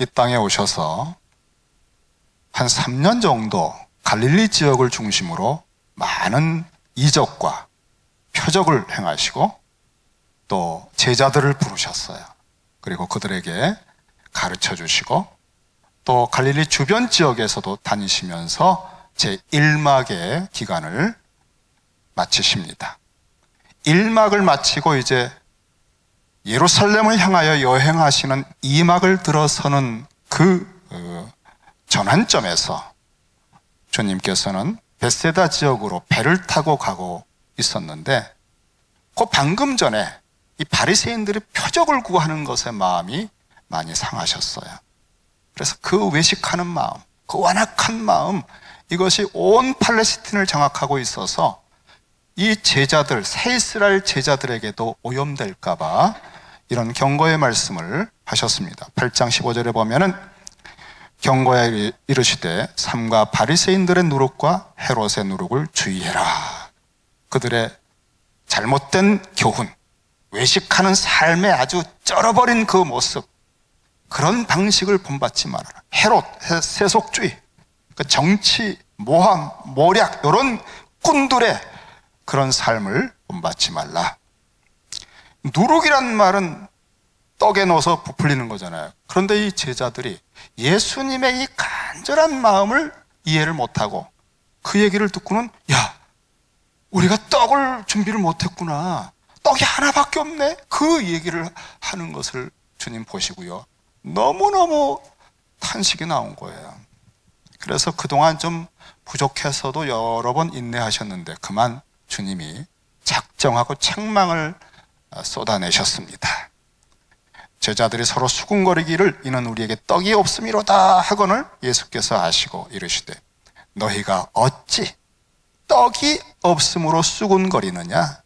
이 땅에 오셔서 한 3년 정도 갈릴리 지역을 중심으로 많은 이적과 표적을 행하시고 또 제자들을 부르셨어요. 그리고 그들에게 가르쳐 주시고 또 갈릴리 주변 지역에서도 다니시면서 제1막의 기간을 마치십니다. 1막을 마치고 이제 예루살렘을 향하여 여행하시는 2막을 들어서는 그 전환점에서 주님께서는 벳세다 지역으로 배를 타고 가고 있었는데 그 방금 전에 이 바리새인들이 표적을 구하는 것에 마음이 많이 상하셨어요. 그래서 그 외식하는 마음, 그 완악한 마음, 이것이 온 팔레스틴을 장악하고 있어서 이 제자들, 새 이스라엘 제자들에게도 오염될까 봐 이런 경고의 말씀을 하셨습니다. 8장 15절에 보면은 경고하여 이르시되 삼가 바리새인들의 누룩과 헤롯의 누룩을 주의해라. 그들의 잘못된 교훈, 외식하는 삶에 아주 쩔어버린 그 모습, 그런 방식을 본받지 말아라. 헤롯, 세속주의, 정치, 모함, 모략, 이런 꾼들의 그런 삶을 본받지 말라. 누룩이란 말은 떡에 넣어서 부풀리는 거잖아요. 그런데 이 제자들이 예수님의 이 간절한 마음을 이해를 못하고 그 얘기를 듣고는 야, 우리가 떡을 준비를 못했구나, 떡이 하나밖에 없네, 그 얘기를 하는 것을 주님 보시고요, 너무너무 탄식이 나온 거예요. 그래서 그동안 좀 부족해서도 여러 번 인내하셨는데 그만 주님이 작정하고 책망을 쏟아내셨습니다. 제자들이 서로 수군거리기를 이는 우리에게 떡이 없음이로다 하거늘 예수께서 아시고 이르시되 너희가 어찌 떡이 없음으로 수군거리느냐?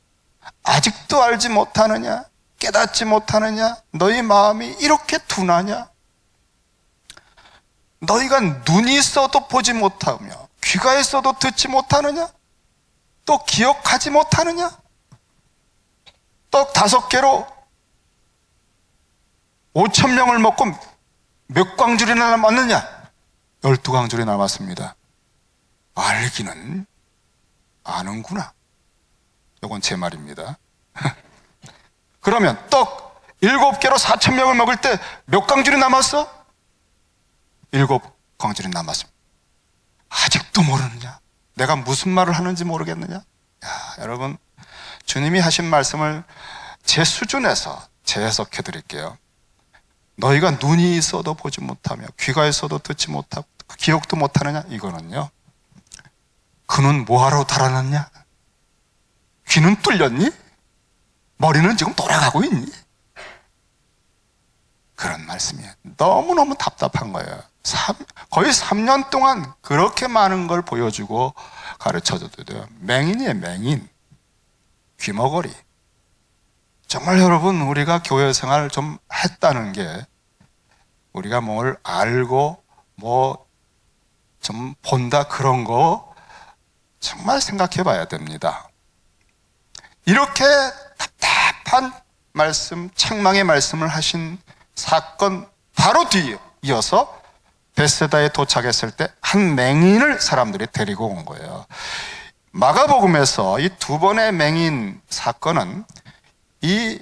아직도 알지 못하느냐? 깨닫지 못하느냐? 너희 마음이 이렇게 둔하냐? 너희가 눈이 있어도 보지 못하며 귀가 있어도 듣지 못하느냐? 또 기억하지 못하느냐? 떡 5개로 5,000명을 먹고 몇 광줄이나 남았느냐? 12광줄이 남았습니다. 알기는 아는구나. 이건 제 말입니다. 그러면 떡 7개로 4,000명을 먹을 때 몇 광줄이 남았어? 7광줄이 남았습니다. 아직도 모르느냐? 내가 무슨 말을 하는지 모르겠느냐? 야, 여러분, 주님이 하신 말씀을 제 수준에서 재해석해 드릴게요. 너희가 눈이 있어도 보지 못하며 귀가 있어도 듣지 못하고 기억도 못하느냐? 이거는요, 그 눈 뭐하러 달아났냐? 귀는 뚫렸니? 머리는 지금 돌아가고 있니? 그런 말씀이에요. 너무너무 답답한 거예요. 거의 3년 동안 그렇게 많은 걸 보여주고 가르쳐줘도 돼요. 맹인이에요, 맹인. 귀머거리. 정말 여러분, 우리가 교회 생활을 좀 했다는 게 우리가 뭘 알고 뭐 좀 본다, 그런 거 정말 생각해 봐야 됩니다. 이렇게 답답한 말씀, 책망의 말씀을 하신 사건 바로 뒤에 이어서 벳세다에 도착했을 때 한 맹인을 사람들이 데리고 온 거예요. 마가복음에서 이 2번의 맹인 사건은 이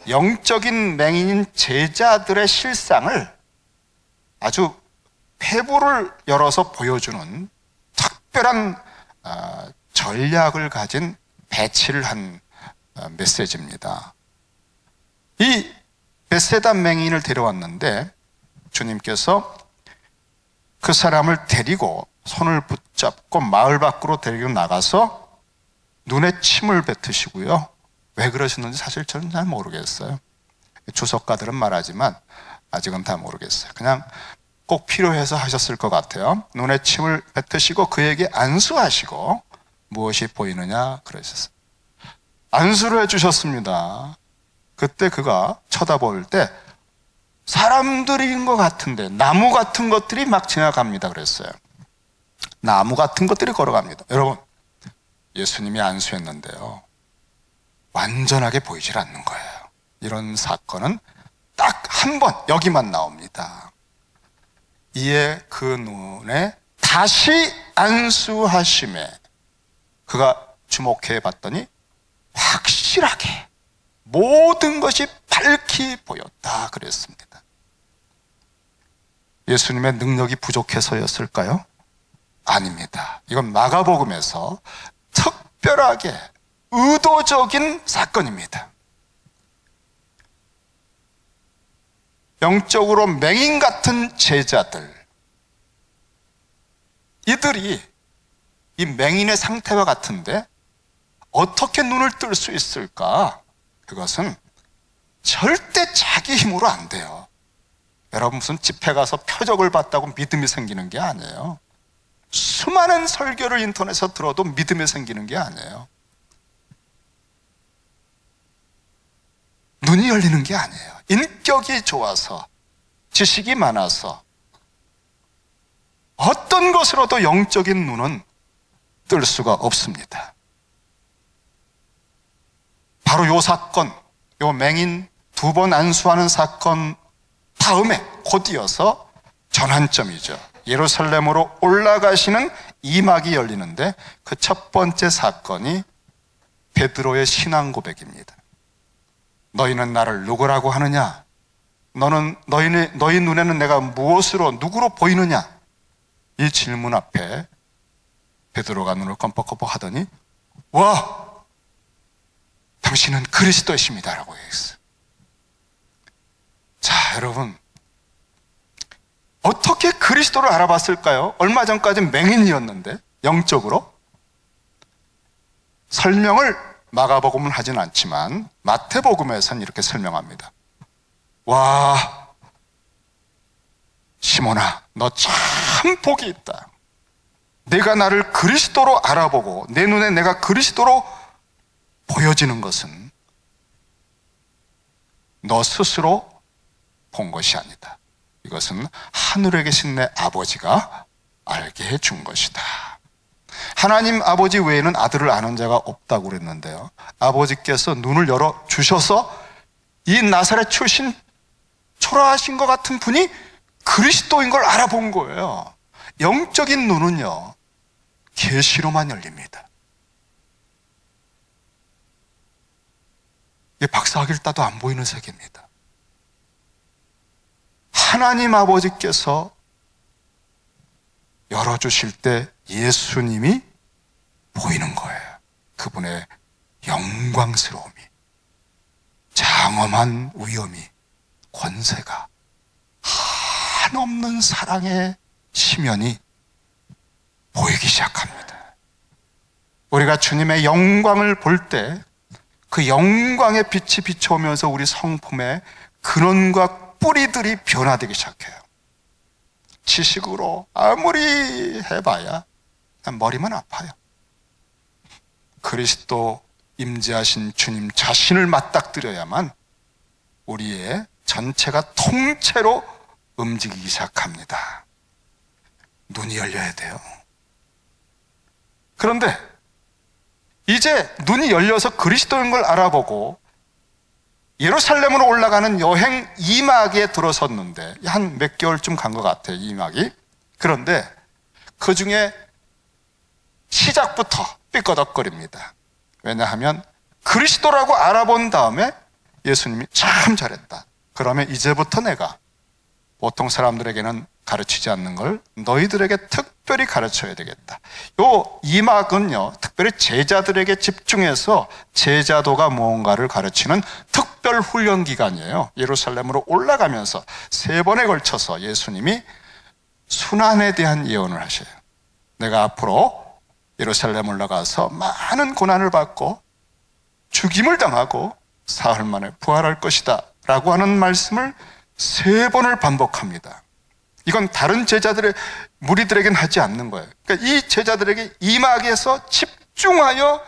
영적인 맹인인 제자들의 실상을 아주 폐부를 열어서 보여주는 특별한 전략을 가진 배치를 한 메시지입니다. 이 벳세다 맹인을 데려왔는데 주님께서 그 사람을 데리고 손을 붙잡고 마을 밖으로 데리고 나가서 눈에 침을 뱉으시고요. 왜 그러셨는지 사실 저는 잘 모르겠어요. 주석가들은 말하지만 아직은 다 모르겠어요. 그냥 꼭 필요해서 하셨을 것 같아요. 눈에 침을 뱉으시고 그에게 안수하시고 무엇이 보이느냐 그러셨어요. 안수를 해주셨습니다. 그때 그가 쳐다볼 때 사람들인 것 같은데 나무 같은 것들이 막 지나갑니다 그랬어요. 나무 같은 것들이 걸어갑니다. 여러분, 예수님이 안수했는데요, 완전하게 보이질 않는 거예요. 이런 사건은 딱 한 번 여기만 나옵니다. 이에 그 눈에 다시 안수하심에 그가 주목해 봤더니 확실하게 모든 것이 밝히 보였다 그랬습니다. 예수님의 능력이 부족해서였을까요? 아닙니다. 이건 마가복음에서 특별하게 의도적인 사건입니다. 영적으로 맹인 같은 제자들, 이들이 이 맹인의 상태와 같은데 어떻게 눈을 뜰 수 있을까? 그것은 절대 자기 힘으로 안 돼요. 여러분, 무슨 집회 가서 표적을 봤다고 믿음이 생기는 게 아니에요. 수많은 설교를 인터넷에서 들어도 믿음이 생기는 게 아니에요. 눈이 열리는 게 아니에요. 인격이 좋아서, 지식이 많아서 어떤 것으로도 영적인 눈은 뜰 수가 없습니다. 바로 요 사건, 요 맹인 2번 안수하는 사건 다음에 곧 이어서 전환점이죠. 예루살렘으로 올라가시는 이막이 열리는데 그 첫 번째 사건이 베드로의 신앙 고백입니다. 너희는 나를 누구라고 하느냐? 너희 눈에는 내가 무엇으로, 누구로 보이느냐? 이 질문 앞에 베드로가 눈을 껌뻑껌뻑 하더니 와! 당신은 그리스도이십니다 라고 했어요. 자, 여러분, 어떻게 그리스도를 알아봤을까요? 얼마 전까지 맹인이었는데 영적으로. 설명을 마가복음은 하진 않지만 마태복음에서는 이렇게 설명합니다. 와, 시몬아, 너 참 복이 있다. 내가 나를 그리스도로 알아보고 내 눈에 내가 그리스도로 보여지는 것은 너 스스로 본 것이 아니다. 이것은 하늘에 계신 내 아버지가 알게 해준 것이다. 하나님 아버지 외에는 아들을 아는 자가 없다고 그랬는데요, 아버지께서 눈을 열어 주셔서 이 나사렛 출신 초라하신 것 같은 분이 그리스도인 걸 알아본 거예요. 영적인 눈은요, 계시로만 열립니다. 이게 박사학위를 따도 안 보이는 세계입니다. 하나님 아버지께서 열어주실 때 예수님이 보이는 거예요. 그분의 영광스러움이, 장엄한 위엄이, 권세가, 한없는 사랑의 심연이 보이기 시작합니다. 우리가 주님의 영광을 볼 때 그 영광의 빛이 비춰오면서 우리 성품의 근원과 뿌리들이 변화되기 시작해요. 지식으로 아무리 해봐야 그냥 머리만 아파요. 그리스도 임재하신 주님 자신을 맞닥뜨려야만 우리의 전체가 통째로 움직이기 시작합니다. 눈이 열려야 돼요. 그런데 이제 눈이 열려서 그리스도인 걸 알아보고 예루살렘으로 올라가는 여행 2막에 들어섰는데 한 몇 개월쯤 간 것 같아요, 2막이. 그런데 그 중에 시작부터 삐꺼덕거립니다. 왜냐하면 그리스도라고 알아본 다음에 예수님이 참 잘했다. 그러면 이제부터 내가 보통 사람들에게는 가르치지 않는 걸 너희들에게 특별히 가르쳐야 되겠다. 요 2막은요, 특별히 제자들에게 집중해서 제자도가 무언가를 가르치는 특별 훈련 기간이에요. 예루살렘으로 올라가면서 3번에 걸쳐서 예수님이 순환에 대한 예언을 하셔요. 내가 앞으로 예루살렘 올라가서 많은 고난을 받고 죽임을 당하고 사흘 만에 부활할 것이다 라고 하는 말씀을 3번을 반복합니다. 이건 다른 제자들의 무리들에게는 하지 않는 거예요. 그러니까 이 제자들에게 2막에서 집중하여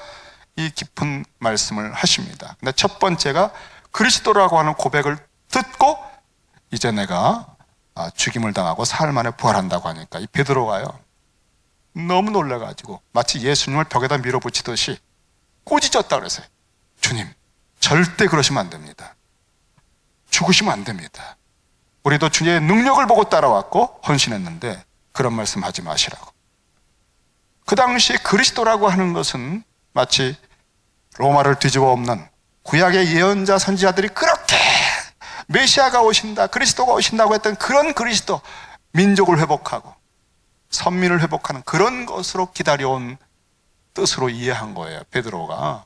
이 깊은 말씀을 하십니다. 근데 첫 번째가 그리스도라고 하는 고백을 듣고 이제 내가 죽임을 당하고 사흘 만에 부활한다고 하니까 이 베드로가요, 너무 놀라가지고 마치 예수님을 벽에다 밀어붙이듯이 꾸짖었다 그랬어요. 주님, 절대 그러시면 안 됩니다. 죽으시면 안 됩니다. 우리도 주님의 능력을 보고 따라왔고 헌신했는데 그런 말씀 하지 마시라고. 그 당시 그리스도라고 하는 것은 마치 로마를 뒤집어 엎는 구약의 예언자 선지자들이 그렇게 메시아가 오신다, 그리스도가 오신다고 했던 그런 그리스도, 민족을 회복하고 선민을 회복하는 그런 것으로 기다려온 뜻으로 이해한 거예요. 베드로가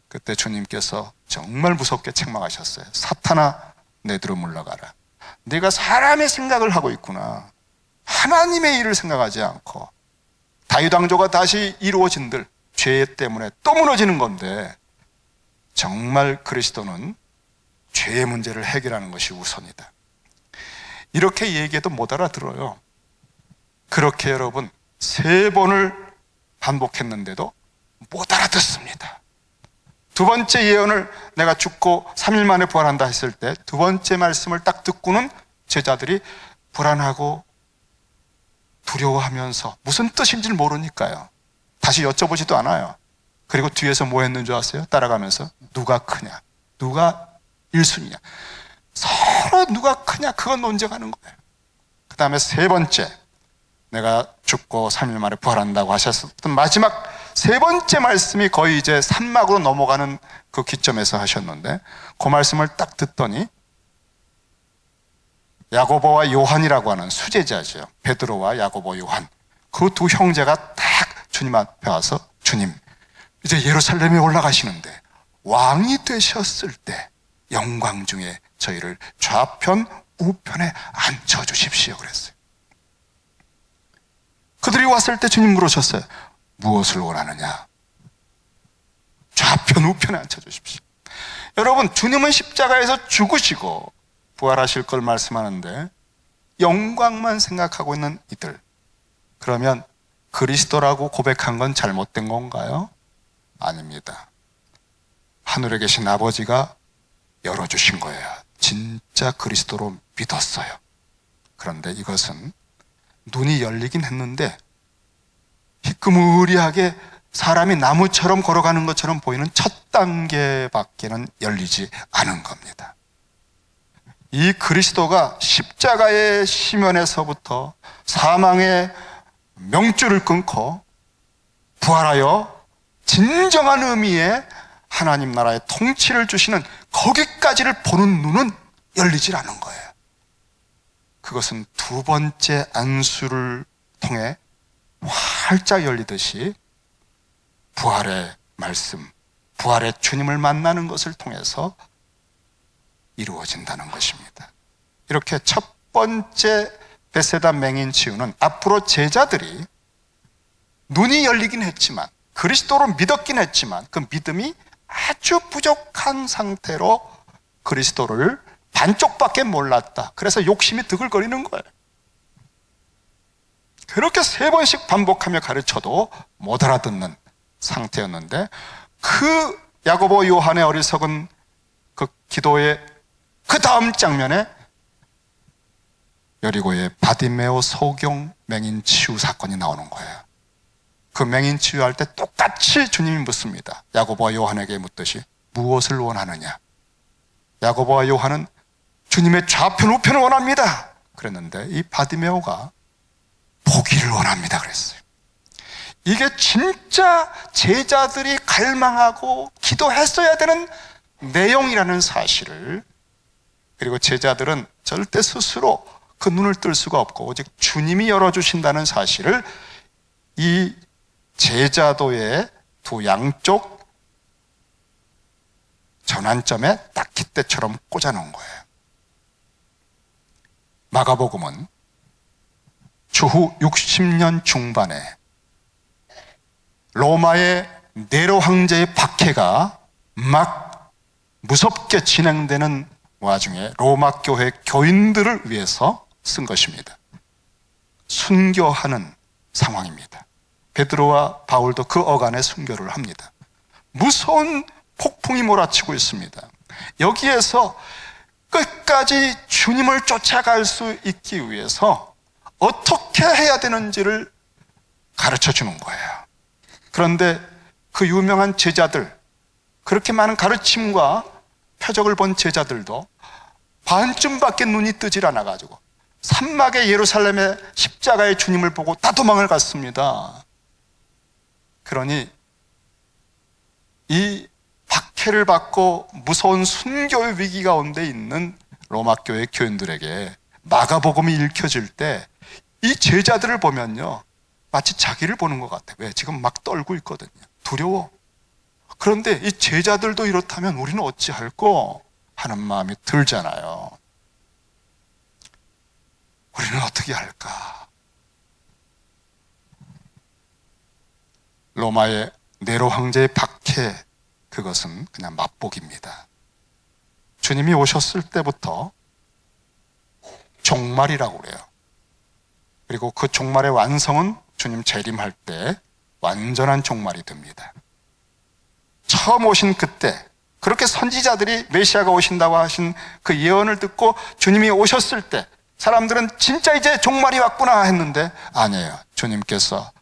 그때 주님께서 정말 무섭게 책망하셨어요. 사탄아, 내 뒤로 물러가라. 네가 사람의 생각을 하고 있구나. 하나님의 일을 생각하지 않고 다윗 왕조가 다시 이루어진들 죄 때문에 또 무너지는 건데, 정말 그리스도는 죄의 문제를 해결하는 것이 우선이다. 이렇게 얘기해도 못 알아들어요. 그렇게 여러분 3번을 반복했는데도 못 알아듣습니다. 두 번째 예언을 내가 죽고 3일 만에 부활한다 했을 때 두 번째 말씀을 딱 듣고는 제자들이 불안하고 두려워하면서 무슨 뜻인지 모르니까요, 다시 여쭤보지도 않아요. 그리고 뒤에서 뭐 했는 줄 아세요? 따라가면서 누가 크냐, 누가 1순위냐, 서로 누가 크냐 그건 논쟁하는 거예요. 그 다음에 3번째, 내가 죽고 3일 만에 부활한다고 하셨던 마지막 3번째 말씀이 거의 이제 산막으로 넘어가는 그 기점에서 하셨는데, 그 말씀을 딱 듣더니 야고보와 요한이라고 하는 수제자죠. 베드로와 야고보, 요한, 그 두 형제가 딱 주님 앞에 와서, 주님, 이제 예루살렘에 올라가시는데 왕이 되셨을 때 영광 중에 저희를 좌편 우편에 앉혀주십시오 그랬어요. 그들이 왔을 때 주님 물으셨어요. 무엇을 원하느냐? 좌편 우편에 앉혀주십시오. 여러분, 주님은 십자가에서 죽으시고 부활하실 걸 말씀하는데 영광만 생각하고 있는 이들, 그러면 그리스도라고 고백한 건 잘못된 건가요? 아닙니다. 하늘에 계신 아버지가 열어주신 거예요. 진짜 그리스도로 믿었어요. 그런데 이것은 눈이 열리긴 했는데 희끄무리하게 사람이 나무처럼 걸어가는 것처럼 보이는 첫 단계밖에는 열리지 않은 겁니다. 이 그리스도가 십자가의 시면에서부터 사망의 명줄을 끊고 부활하여 진정한 의미의 하나님 나라의 통치를 주시는 거기까지를 보는 눈은 열리질 않은 거예요. 그것은 두 번째 안수를 통해 활짝 열리듯이 부활의 말씀, 부활의 주님을 만나는 것을 통해서 이루어진다는 것입니다. 이렇게 첫 번째 베세다 맹인 치유는 앞으로 제자들이 눈이 열리긴 했지만, 그리스도로 믿었긴 했지만 그 믿음이 아주 부족한 상태로 그리스도를 반쪽밖에 몰랐다. 그래서 욕심이 드글거리는 거예요. 그렇게 3번씩 반복하며 가르쳐도 못 알아듣는 상태였는데, 그 야고보 요한의 어리석은 그 기도의 그 다음 장면에 여리고의 바디메오 소경 맹인 치유 사건이 나오는 거예요. 그 맹인 치유할 때 똑같이 주님이 묻습니다. 야고보와 요한에게 묻듯이 무엇을 원하느냐? 야고보와 요한은 주님의 좌편 우편을 원합니다 그랬는데, 이 바디메오가 보기를 원합니다 그랬어요. 이게 진짜 제자들이 갈망하고 기도했어야 되는 내용이라는 사실을, 그리고 제자들은 절대 스스로 그 눈을 뜰 수가 없고 오직 주님이 열어주신다는 사실을 이 제자도의 두 양쪽 전환점에 딱 깃대처럼 꽂아놓은 거예요. 마가복음은 주후 60년 중반에 로마의 네로 황제의 박해가 막 무섭게 진행되는 와중에 로마 교회 교인들을 위해서 쓴 것입니다. 순교하는 상황입니다. 베드로와 바울도 그 어간에 순교를 합니다. 무서운 폭풍이 몰아치고 있습니다. 여기에서 끝까지 주님을 쫓아갈 수 있기 위해서 어떻게 해야 되는지를 가르쳐 주는 거예요. 그런데 그 유명한 제자들, 그렇게 많은 가르침과 표적을 본 제자들도 반쯤밖에 눈이 뜨질 않아가지고 산막의 예루살렘의 십자가의 주님을 보고 다 도망을 갔습니다. 그러니 이 박해를 받고 무서운 순교의 위기 가운데 있는 로마 교회 교인들에게 마가복음이 읽혀질 때 이 제자들을 보면요, 마치 자기를 보는 것 같아요. 왜? 지금 막 떨고 있거든요. 두려워. 그런데 이 제자들도 이렇다면 우리는 어찌할꼬 하는 마음이 들잖아요. 우리는 어떻게 할까? 로마의 네로 황제의 박해, 그것은 그냥 맛보기입니다. 주님이 오셨을 때부터 종말이라고 그래요. 그리고 그 종말의 완성은 주님 재림할 때 완전한 종말이 됩니다. 처음 오신 그때, 그렇게 선지자들이 메시아가 오신다고 하신 그 예언을 듣고 주님이 오셨을 때 사람들은 진짜 이제 종말이 왔구나 했는데 아니에요. 주님께서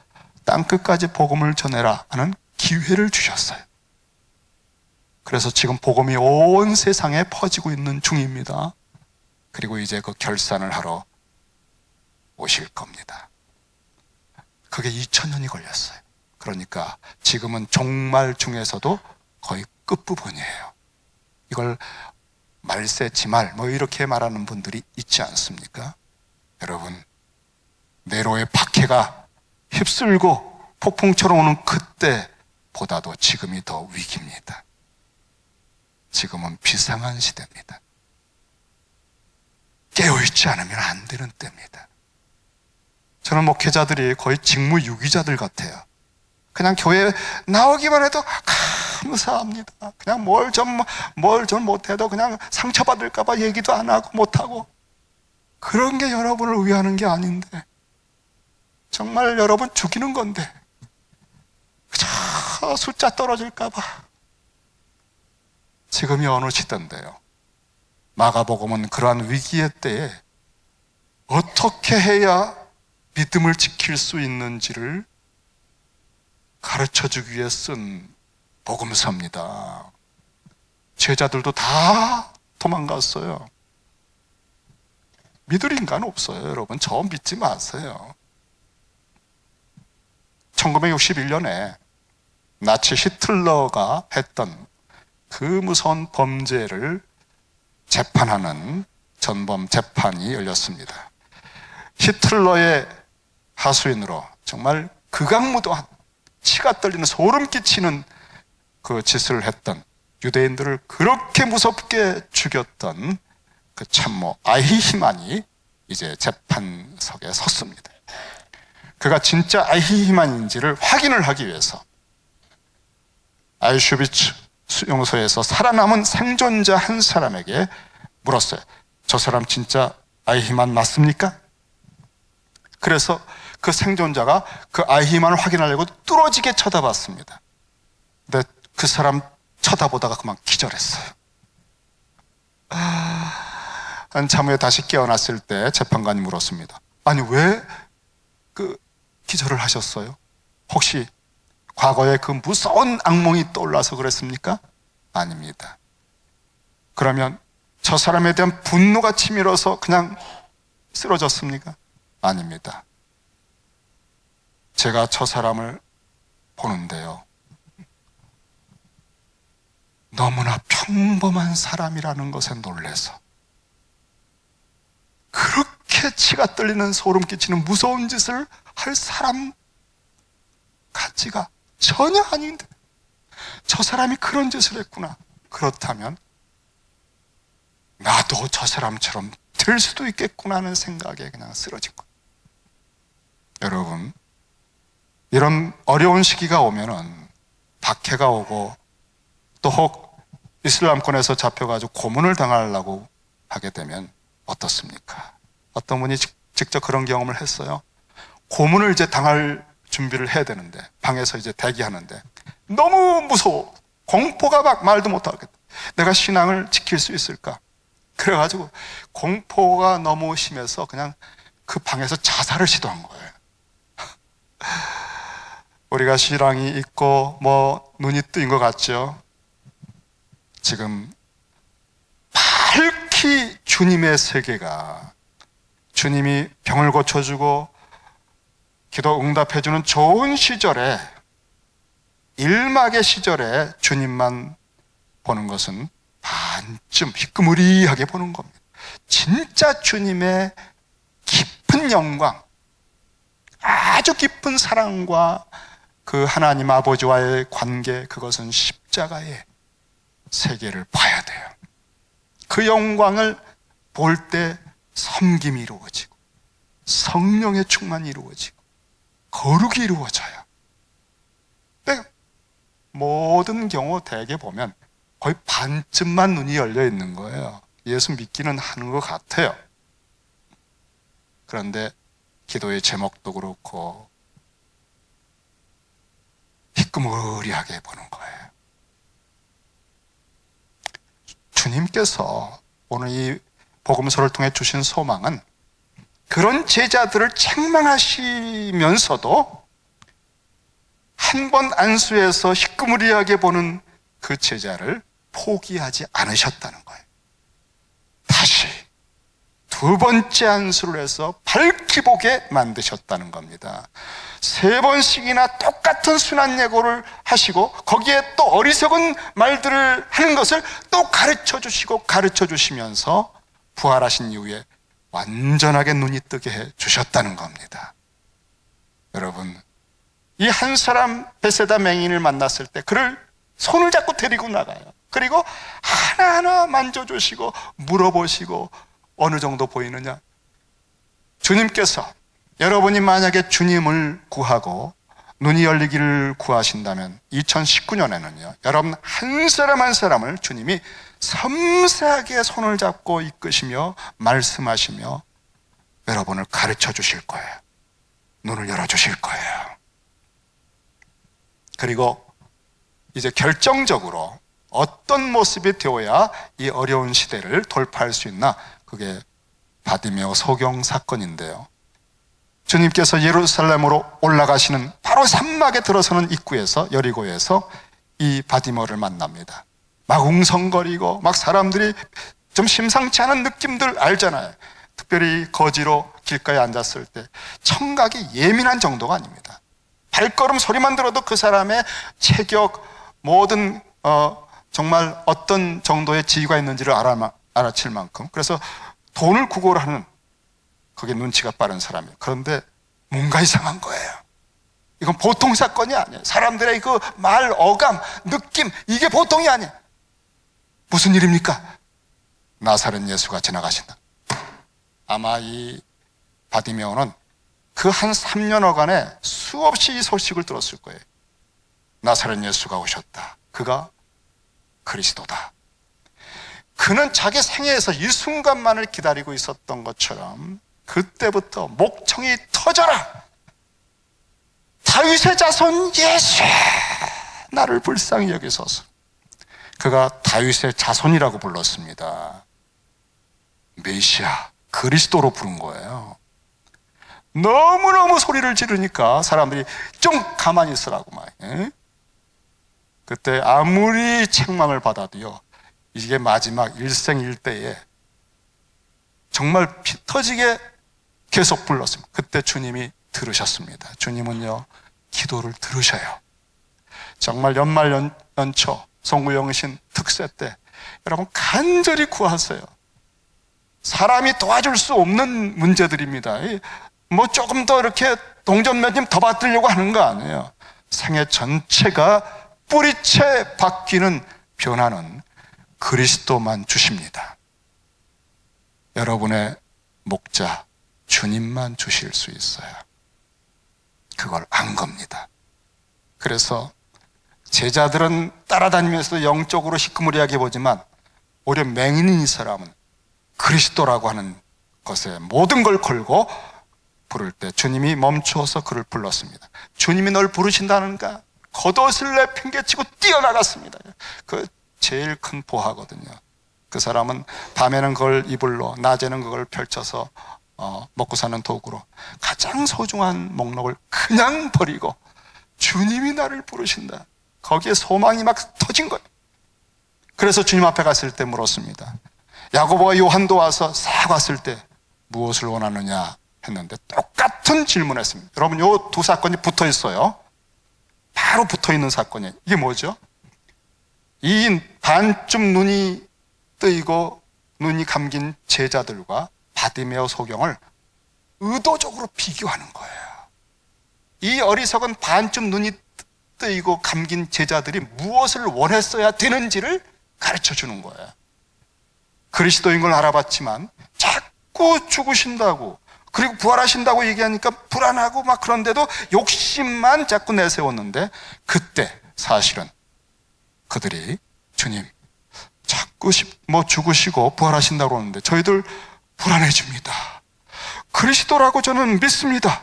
땅끝까지 복음을 전해라 하는 기회를 주셨어요. 그래서 지금 복음이 온 세상에 퍼지고 있는 중입니다. 그리고 이제 그 결산을 하러 오실 겁니다. 그게 2000년이 걸렸어요. 그러니까 지금은 종말 중에서도 거의 끝부분이에요. 이걸 말세 지말 뭐 이렇게 말하는 분들이 있지 않습니까? 여러분, 네로의 박해가 휩쓸고 폭풍처럼 오는 그때보다도 지금이 더 위기입니다. 지금은 비상한 시대입니다. 깨어있지 않으면 안 되는 때입니다. 저는 목회자들이 거의 직무유기자들 같아요. 그냥 교회에 나오기만 해도 감사합니다. 그냥 뭘 좀 못해도 그냥 상처받을까봐 얘기도 안 하고 못하고, 그런 게 여러분을 위하는 게 아닌데 정말 여러분 죽이는 건데 그저 숫자 떨어질까봐. 지금이 어느 시대인데요, 마가복음은 그러한 위기의 때에 어떻게 해야 믿음을 지킬 수 있는지를 가르쳐주기 위해 쓴 복음서입니다. 제자들도 다 도망갔어요. 믿을 인간 없어요. 여러분, 저 믿지 마세요. 1961년에 나치 히틀러가 했던 그 무서운 범죄를 재판하는 전범 재판이 열렸습니다. 히틀러의 하수인으로 정말 극악무도한, 치가 떨리는, 소름 끼치는 그 짓을 했던, 유대인들을 그렇게 무섭게 죽였던 그 참모 아히히만이 이제 재판석에 섰습니다. 그가 진짜 아히히만인지를 확인을 하기 위해서 아우슈비츠 수용소에서 살아남은 생존자 한 사람에게 물었어요. 저 사람 진짜 아히히만 맞습니까? 그래서 그 생존자가 그 아히히만을 확인하려고 뚫어지게 쳐다봤습니다. 근데 그 사람 쳐다보다가 그만 기절했어요. 한참 후에 다시 깨어났을 때 재판관이 물었습니다. 아니, 왜 그 기절을 하셨어요? 혹시 과거에 그 무서운 악몽이 떠올라서 그랬습니까? 아닙니다. 그러면 저 사람에 대한 분노가 치밀어서 그냥 쓰러졌습니까? 아닙니다. 제가 저 사람을 보는데요, 너무나 평범한 사람이라는 것에 놀라서 그렇게 치가 떨리는, 소름 끼치는 무서운 짓을 할 사람 같지가 전혀 아닌데 저 사람이 그런 짓을 했구나. 그렇다면 나도 저 사람처럼 될 수도 있겠구나 하는 생각에 그냥 쓰러진 거예요. 여러분, 이런 어려운 시기가 오면은, 박해가 오고 또 혹 이슬람권에서 잡혀가지고 고문을 당하려고 하게 되면 어떻습니까? 어떤 분이 직접 그런 경험을 했어요. 고문을 이제 당할 준비를 해야 되는데 방에서 이제 대기하는데 너무 무서워. 공포가 막 말도 못하겠다. 내가 신앙을 지킬 수 있을까? 그래가지고 공포가 너무 심해서 그냥 그 방에서 자살을 시도한 거예요. 우리가 신앙이 있고 뭐 눈이 뜨인 것 같죠? 지금 밝게 특히 주님의 세계가, 주님이 병을 고쳐주고 기도 응답해주는 좋은 시절에, 일막의 시절에 주님만 보는 것은 반쯤 희끄무리하게 보는 겁니다. 진짜 주님의 깊은 영광, 아주 깊은 사랑과 그 하나님 아버지와의 관계, 그것은 십자가의 세계를 봐야 돼요. 그 영광을 볼 때 섬김이 이루어지고 성령의 충만이 이루어지고 거룩이 이루어져요. 근데 모든 경우 대개 보면 거의 반쯤만 눈이 열려 있는 거예요. 예수 믿기는 하는 것 같아요. 그런데 기도의 제목도 그렇고 희끄무리하게 보는 거예요. 주님께서 오늘 이 복음서를 통해 주신 소망은 그런 제자들을 책망하시면서도 한 번 안수해서 희끄무리하게 보는 그 제자를 포기하지 않으셨다는 거예요. 다시 두 번째 안수를 해서 밝히 보게 만드셨다는 겁니다. 세 번씩이나 똑같은 순환 예고를 하시고 거기에 또 어리석은 말들을 하는 것을 또 가르쳐 주시면서 부활하신 이후에 완전하게 눈이 뜨게 해 주셨다는 겁니다. 여러분, 이 한 사람 베세다 맹인을 만났을 때 그를 손을 잡고 데리고 나가요. 그리고 하나하나 만져주시고 물어보시고 어느 정도 보이느냐? 주님께서, 여러분이 만약에 주님을 구하고 눈이 열리기를 구하신다면 2019년에는요 여러분 한 사람 한 사람을 주님이 섬세하게 손을 잡고 이끄시며 말씀하시며 여러분을 가르쳐 주실 거예요. 눈을 열어 주실 거예요. 그리고 이제 결정적으로 어떤 모습이 되어야 이 어려운 시대를 돌파할 수 있나, 그게 바디메오 소경 사건인데요. 주님께서 예루살렘으로 올라가시는 바로 산막에 들어서는 입구에서, 여리고에서 이 바디메오를 만납니다. 막 웅성거리고 막 사람들이 좀 심상치 않은 느낌들 알잖아요. 특별히 거지로 길가에 앉았을 때 청각이 예민한 정도가 아닙니다. 발걸음 소리만 들어도 그 사람의 체격, 모든 정말 어떤 정도의 지위가 있는지를 알아챌 만큼, 그래서 돈을 구걸하는, 그게 눈치가 빠른 사람이에요. 그런데 뭔가 이상한 거예요. 이건 보통 사건이 아니에요. 사람들의 그 말, 어감, 느낌, 이게 보통이 아니에요. 무슨 일입니까? 나사렛 예수가 지나가신다. 아마 이 바디메오는 그 한 3년여간에 수없이 이 소식을 들었을 거예요. 나사렛 예수가 오셨다. 그가 그리스도다. 그는 자기 생애에서 이 순간만을 기다리고 있었던 것처럼 그때부터 목청이 터져라! 다윗의 자손 예수! 나를 불쌍히 여기소서. 그가 다윗의 자손이라고 불렀습니다. 메시아, 그리스도로 부른 거예요. 너무너무 소리를 지르니까 사람들이 좀 가만히 있으라고 막. 그때 아무리 책망을 받아도요, 이게 마지막 일생일대에 정말 피 터지게 계속 불렀습니다. 그때 주님이 들으셨습니다. 주님은요 기도를 들으셔요. 정말 연초 송구영신 특세 때 여러분 간절히 구하세요. 사람이 도와줄 수 없는 문제들입니다. 뭐 조금 더 이렇게 동전 몇 점 더 받으려고 하는 거 아니에요. 생애 전체가 뿌리채 바뀌는 변화는 그리스도만 주십니다. 여러분의 목자 주님만 주실 수 있어요. 그걸 안 겁니다. 그래서 제자들은 따라다니면서도 영적으로 시커머리하게 보지만 오히려 맹인인 이 사람은 그리스도라고 하는 것에 모든 걸 걸고 부를 때 주님이 멈추어서 그를 불렀습니다. 주님이 널 부르신다는가? 겉옷을 내팽개치고 뛰어나갔습니다. 그 제일 큰 보화거든요. 그 사람은 밤에는 그걸 이불로, 낮에는 그걸 펼쳐서 먹고 사는 도구로 가장 소중한 목록을 그냥 버리고 주님이 나를 부르신다. 거기에 소망이 막 터진 거예요. 그래서 주님 앞에 갔을 때 물었습니다. 야고보와 요한도 와서 싹 왔을 때 무엇을 원하느냐 했는데 똑같은 질문했습니다. 여러분, 요 두 사건이 붙어 있어요. 바로 붙어 있는 사건이에요. 이게 뭐죠? 이 반쯤 눈이 뜨이고 눈이 감긴 제자들과 바디메오 소경을 의도적으로 비교하는 거예요. 이 어리석은 반쯤 눈이 뜨이고 감긴 제자들이 무엇을 원했어야 되는지를 가르쳐 주는 거예요. 그리스도인 걸 알아봤지만 자꾸 죽으신다고, 그리고 부활하신다고 얘기하니까 불안하고 막 그런데도 욕심만 자꾸 내세웠는데, 그때 사실은 그들이 주님 자꾸 죽으시고 부활하신다고 하는데 저희들 불안해집니다. 그리스도라고 저는 믿습니다.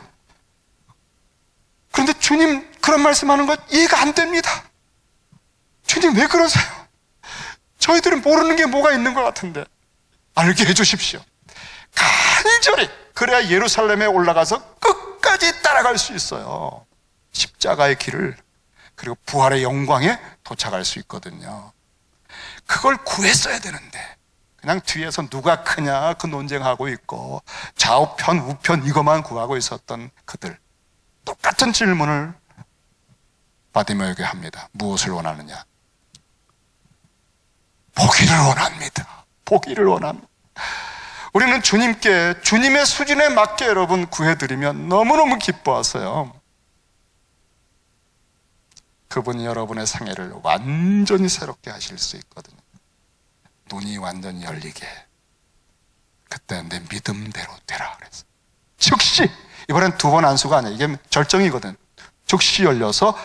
그런데 주님 그런 말씀하는 것 이해가 안 됩니다. 주님 왜 그러세요? 저희들은 모르는 게 뭐가 있는 것 같은데 알게 해주십시오. 간절히, 그래야 예루살렘에 올라가서 끝까지 따라갈 수 있어요. 십자가의 길을, 그리고 부활의 영광에 도착할 수 있거든요. 그걸 구했어야 되는데 그냥 뒤에서 누가 크냐 그 논쟁하고 있고 좌우편 우편 이것만 구하고 있었던 그들, 똑같은 질문을 바디메오에게 합니다. 무엇을 원하느냐? 보기를 원합니다. 보기를 원합니다. 우리는 주님께, 주님의 수준에 맞게 여러분 구해드리면 너무너무 기뻐하세요. 그분이 여러분의 생애를 완전히 새롭게 하실 수 있거든요. 눈이 완전히 열리게, 그때 내 믿음대로 되라 그랬어요. 즉시, 이번엔 두 번 안수가 아니에요. 이게 절정이거든. 즉시 열려서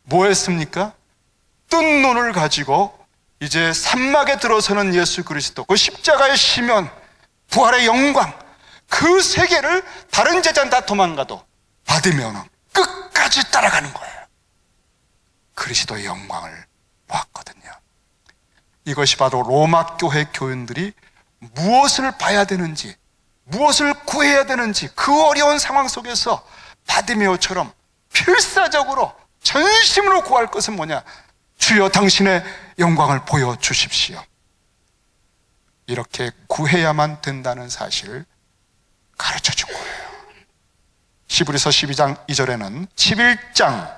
뭐 했습니까? 뜬 눈을 가지고 이제 산막에 들어서는 예수 그리스도, 그 십자가의 시면, 부활의 영광, 그 세계를 다른 제자는 다 도망가도 바디메오는 끝까지 따라가는 거예요. 그리스도의 영광을 보았거든요. 이것이 바로 로마 교회 교인들이 무엇을 봐야 되는지, 무엇을 구해야 되는지, 그 어려운 상황 속에서 바디메오처럼 필사적으로 전심으로 구할 것은 뭐냐? 주여 당신의 영광을 보여주십시오. 이렇게 구해야만 된다는 사실을 가르쳐 준 거예요. 히브리서 12장 2절에는 11장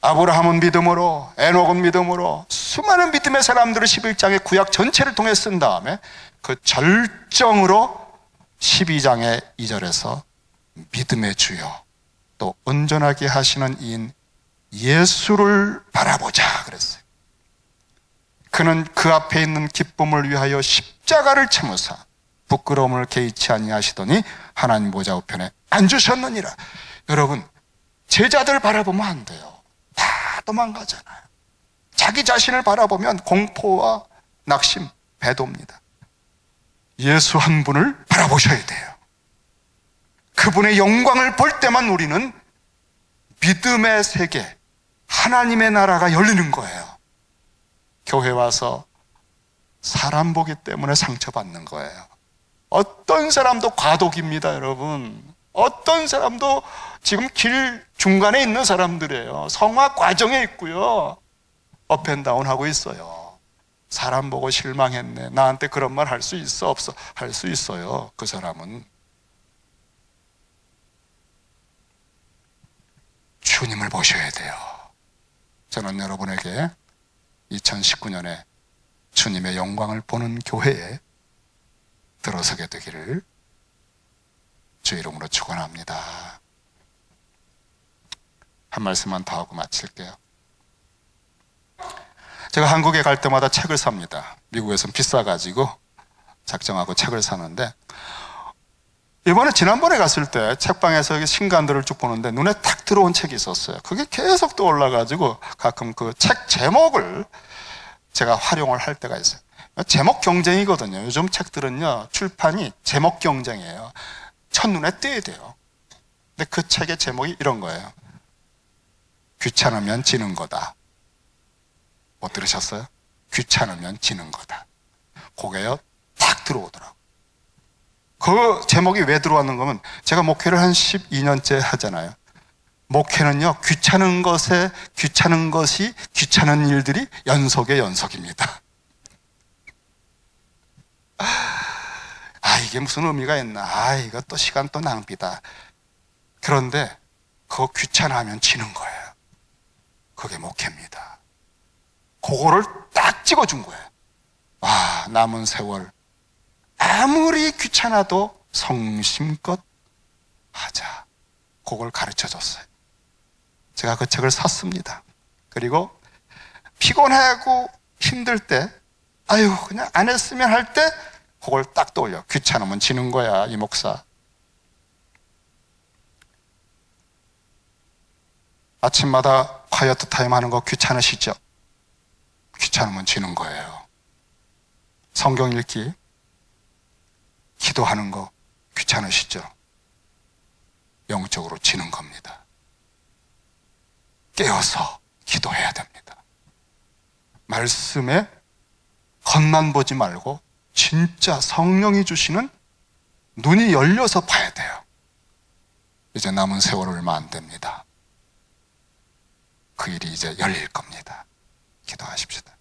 아브라함은 믿음으로, 에녹은 믿음으로, 수많은 믿음의 사람들을 11장의 구약 전체를 통해 쓴 다음에 그 절정으로 12장의 2절에서 믿음의 주여, 또 온전하게 하시는 이인 예수를 바라보자 그랬어요. 그는 그 앞에 있는 기쁨을 위하여 십자가를 참으사 부끄러움을 개의치 아니하시더니 하나님 보좌 우편에 앉으셨느니라. 여러분, 제자들 바라보면 안 돼요. 다 도망가잖아요. 자기 자신을 바라보면 공포와 낙심, 배도입니다. 예수 한 분을 바라보셔야 돼요. 그분의 영광을 볼 때만 우리는 믿음의 세계, 하나님의 나라가 열리는 거예요. 교회 와서 사람 보기 때문에 상처받는 거예요. 어떤 사람도 과도기입니다, 여러분. 어떤 사람도 지금 길 중간에 있는 사람들이에요. 성화 과정에 있고요. 업앤다운 하고 있어요. 사람 보고 실망했네. 나한테 그런 말 할 수 있어? 없어? 할 수 있어요. 그 사람은. 주님을 보셔야 돼요. 저는 여러분에게 2019년에 주님의 영광을 보는 교회에 들어서게 되기를 주 이름으로 축원합니다. 한 말씀만 더 하고 마칠게요. 제가 한국에 갈 때마다 책을 삽니다. 미국에서는 비싸가지고 작정하고 책을 사는데, 이번에 지난번에 갔을 때 책방에서 신간들을 쭉 보는데 눈에 탁 들어온 책이 있었어요. 그게 계속 떠올라가지고 가끔 그 책 제목을 제가 활용을 할 때가 있어요. 제목 경쟁이거든요. 요즘 책들은요, 출판이 제목 경쟁이에요. 첫눈에 띄어야 돼요. 근데 그 책의 제목이 이런 거예요. 귀찮으면 지는 거다. 못 들으셨어요? 귀찮으면 지는 거다. 그게요, 탁 들어오더라고요. 그 제목이 왜 들어왔는 거면, 제가 목회를 한 12년째 하잖아요. 목회는요, 귀찮은 것이 귀찮은 일들이 연속의 연속입니다. 이게 무슨 의미가 있나? 이거 또 시간 또 낭비다. 그런데 그거 귀찮아하면 지는 거예요. 그게 목회입니다. 그거를 딱 찍어준 거예요. 남은 세월 아무리 귀찮아도 성심껏 하자. 그걸 가르쳐 줬어요. 제가 그 책을 샀습니다. 그리고 피곤하고 힘들 때, 그냥 안 했으면 할 때 그걸 딱 떠올려. 귀찮으면 지는 거야, 이 목사. 아침마다 콰이어트 타임 하는 거 귀찮으시죠? 귀찮으면 지는 거예요. 성경 읽기, 기도하는 거 귀찮으시죠? 영적으로 지는 겁니다. 깨어서 기도해야 됩니다. 말씀에 겉만 보지 말고 진짜 성령이 주시는 눈이 열려서 봐야 돼요. 이제 남은 세월 얼마 안 됩니다. 그 일이 이제 열릴 겁니다. 기도하십시다.